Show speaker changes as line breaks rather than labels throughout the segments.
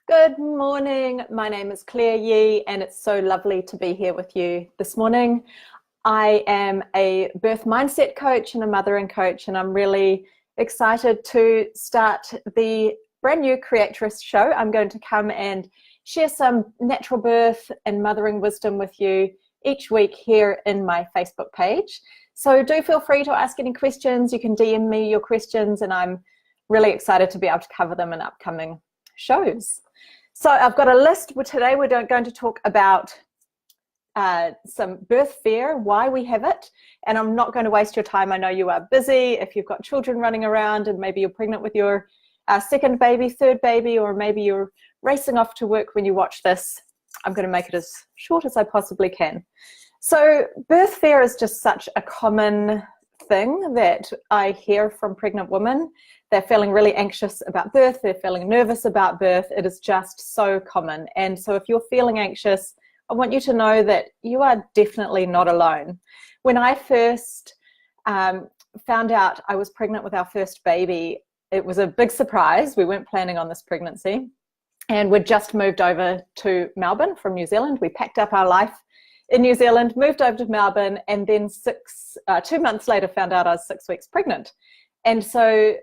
Good morning. My name is Claire Yee, and it's so lovely to be here with you this morning. I am a birth mindset coach and a mothering coach, and I'm really excited to start the brand new Creatress Show. I'm going to come and share some natural birth and mothering wisdom with you each week here in my Facebook page. So do feel free to ask any questions. You can DM me your questions, and I'm really excited to be able to cover them in upcoming shows. So I've got a list. Today we're going to talk about some birth fear, why we have it, and I'm not going to waste your time. I know you are busy. If you've got children running around and maybe you're pregnant with your second baby, third baby, or maybe you're racing off to work when you watch this, I'm going to make it as short as I possibly can. So birth fear is just such a common thing that I hear from pregnant women. They're feeling really anxious about birth. They're feeling nervous about birth. It is just so common. And so if you're feeling anxious, I want you to know that you are definitely not alone. When I first found out I was pregnant with our first baby, it was a big surprise. We weren't planning on this pregnancy. And we'd just moved over to Melbourne from New Zealand. We packed up our life in New Zealand, moved over to Melbourne, and then 2 months later found out I was 6 weeks pregnant. And so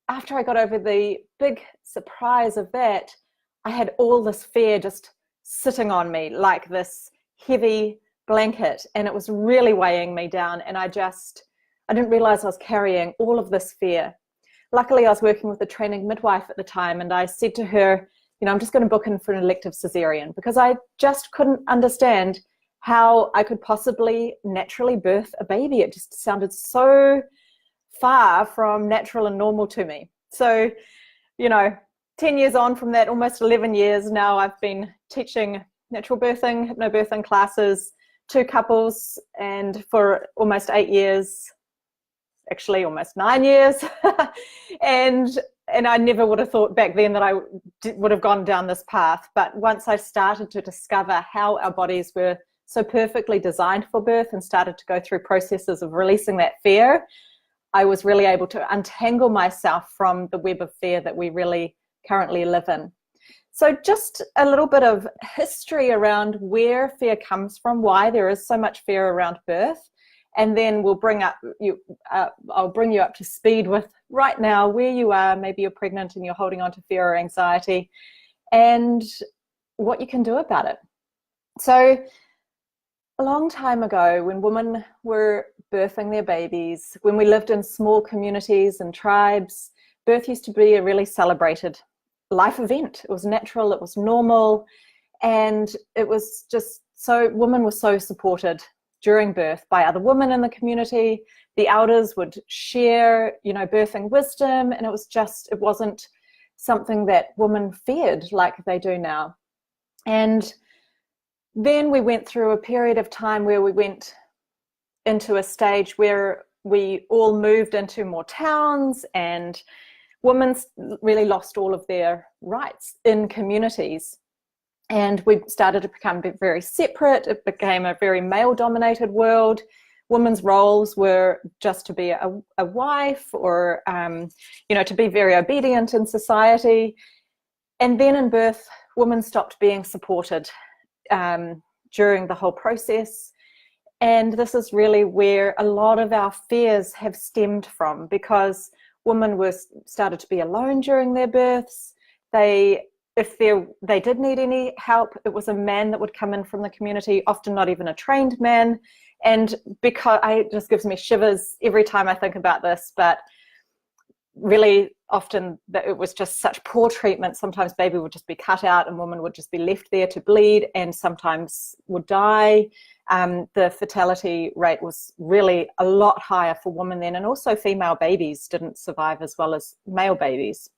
after I got over the big surprise of that, I had all this fear just sitting on me like this heavy blanket, and it was really weighing me down. And I didn't realize I was carrying all of this fear. Luckily, I was working with a training midwife at the time, and I said to her, I'm just going to book in for an elective cesarean, because I just couldn't understand how I could possibly naturally birth a baby. It just sounded so far from natural and normal to me. So, 10 years on from that, almost 11 years now, I've been teaching natural birthing, hypnobirthing classes to couples, and for almost 8 years, actually almost 9 years. and I never would have thought back then that I would have gone down this path. But once I started to discover how our bodies were so perfectly designed for birth and started to go through processes of releasing that fear, I was really able to untangle myself from the web of fear that we really currently live in. So just a little bit of history around where fear comes from, why there is so much fear around birth, and then I'll bring you up to speed with right now where you are. Maybe you're pregnant and you're holding on to fear or anxiety, and what you can do about it. So a long time ago, when women were birthing their babies, when we lived in small communities and tribes, birth used to be a really celebrated life event. It was natural, it was normal, and it was just so, women were so supported during birth by other women in the community. The elders would share, birthing wisdom, and it wasn't something that women feared like they do now. And then we went through a period of time where we went into a stage where we all moved into more towns, and women really lost all of their rights in communities. And we started to become very separate. It became a very male-dominated world. Women's roles were just to be a wife, or, to be very obedient in society. And then in birth, women stopped being supported during the whole process. And this is really where a lot of our fears have stemmed from, because women started to be alone during their births. If they did need any help, it was a man that would come in from the community, often not even a trained man. And because it just gives me shivers every time I think about this, but really often that it was just such poor treatment. Sometimes baby would just be cut out and women would just be left there to bleed, and sometimes would die. The fertility rate was really a lot higher for women then, and also female babies didn't survive as well as male babies.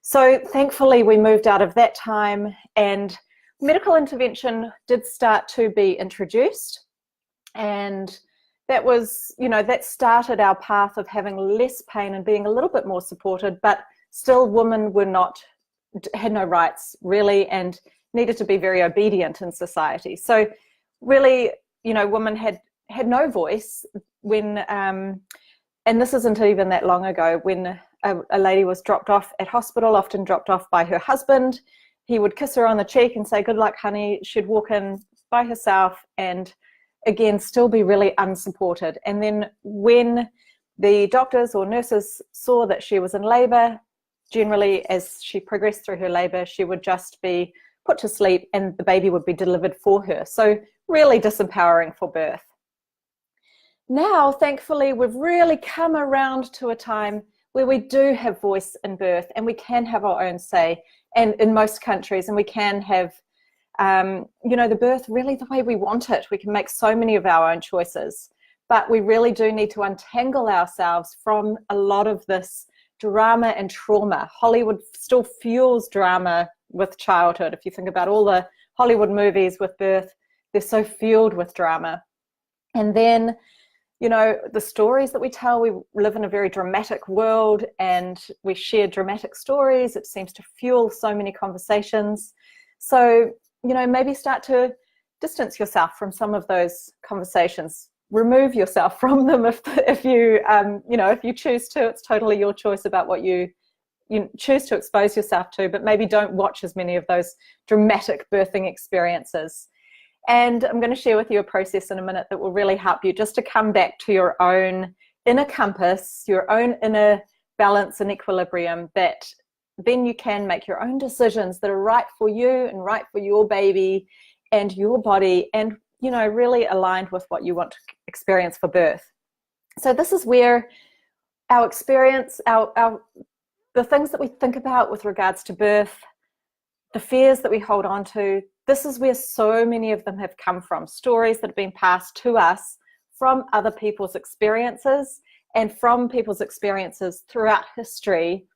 So thankfully we moved out of that time, and medical intervention did start to be introduced, and that was, that started our path of having less pain and being a little bit more supported, but still women had no rights really, and needed to be very obedient in society. So really, women had no voice when, and this isn't even that long ago, when a lady was dropped off at hospital, often dropped off by her husband. he would kiss her on the cheek and say, "Good luck, honey." She'd walk in by herself and again, still be really unsupported. And then when the doctors or nurses saw that she was in labor, generally as she progressed through her labor, she would just be put to sleep and the baby would be delivered for her. So really disempowering for birth. Now, thankfully, we've really come around to a time where we do have voice in birth and we can have our own say, and in most countries, and we can have the birth really the way we want it. We can make so many of our own choices, but we really do need to untangle ourselves from a lot of this drama and trauma. Hollywood still fuels drama with childhood. If you think about all the Hollywood movies with birth, they're so fueled with drama. And then, the stories that we tell, we live in a very dramatic world and we share dramatic stories. It seems to fuel so many conversations. So, maybe start to distance yourself from some of those conversations. Remove yourself from them if you choose to. It's totally your choice about what you choose to expose yourself to, but maybe don't watch as many of those dramatic birthing experiences. And I'm going to share with you a process in a minute that will really help you just to come back to your own inner compass, your own inner balance and equilibrium, that then you can make your own decisions that are right for you and right for your baby and your body, and really aligned with what you want to experience for birth. So this is where our experience, the things that we think about with regards to birth, the fears that we hold on to, this is where so many of them have come from. Stories that have been passed to us from other people's experiences and from people's experiences throughout history.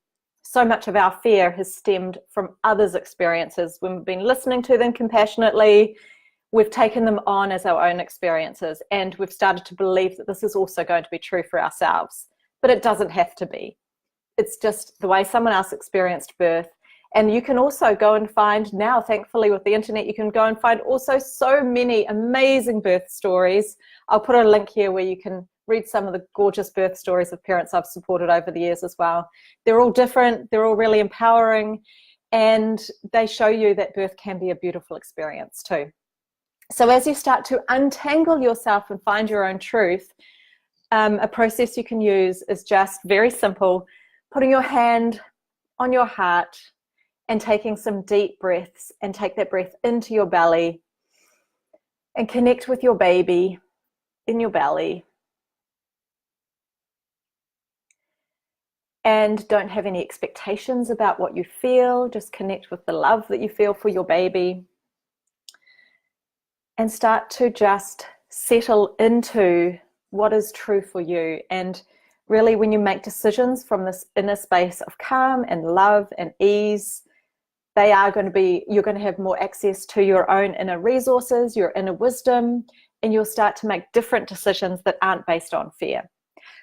So much of our fear has stemmed from others' experiences. When we've been listening to them compassionately, we've taken them on as our own experiences, and we've started to believe that this is also going to be true for ourselves. But it doesn't have to be. It's just the way someone else experienced birth. And you can also go and find now, thankfully with the internet, you can go and find also so many amazing birth stories. I'll put a link here where you can read some of the gorgeous birth stories of parents I've supported over the years as well. They're all different, they're all really empowering, and they show you that birth can be a beautiful experience too. So as you start to untangle yourself and find your own truth, a process you can use is just very simple, putting your hand on your heart and taking some deep breaths, and take that breath into your belly and connect with your baby in your belly. And don't have any expectations about what you feel, just connect with the love that you feel for your baby. And start to just settle into what is true for you. And really, when you make decisions from this inner space of calm and love and ease, you're going to have more access to your own inner resources, your inner wisdom, and you'll start to make different decisions that aren't based on fear.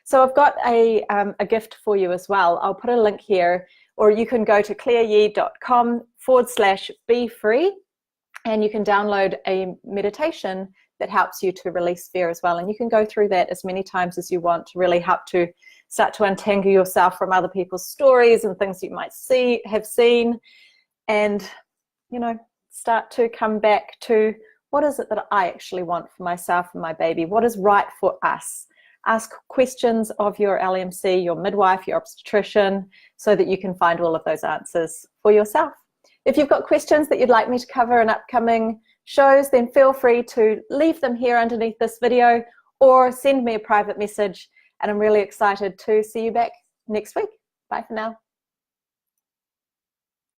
So I've got a gift for you as well. I'll put a link here, or you can go to claireyee.com/be free, and you can download a meditation that helps you to release fear as well. And you can go through that as many times as you want to really help to start to untangle yourself from other people's stories and things you might have seen, and start to come back to what is it that I actually want for myself and my baby? What is right for us? Ask questions of your LMC, your midwife, your obstetrician, so that you can find all of those answers for yourself. If you've got questions that you'd like me to cover in upcoming shows, then feel free to leave them here underneath this video or send me a private message, and I'm really excited to see you back next week. Bye for now.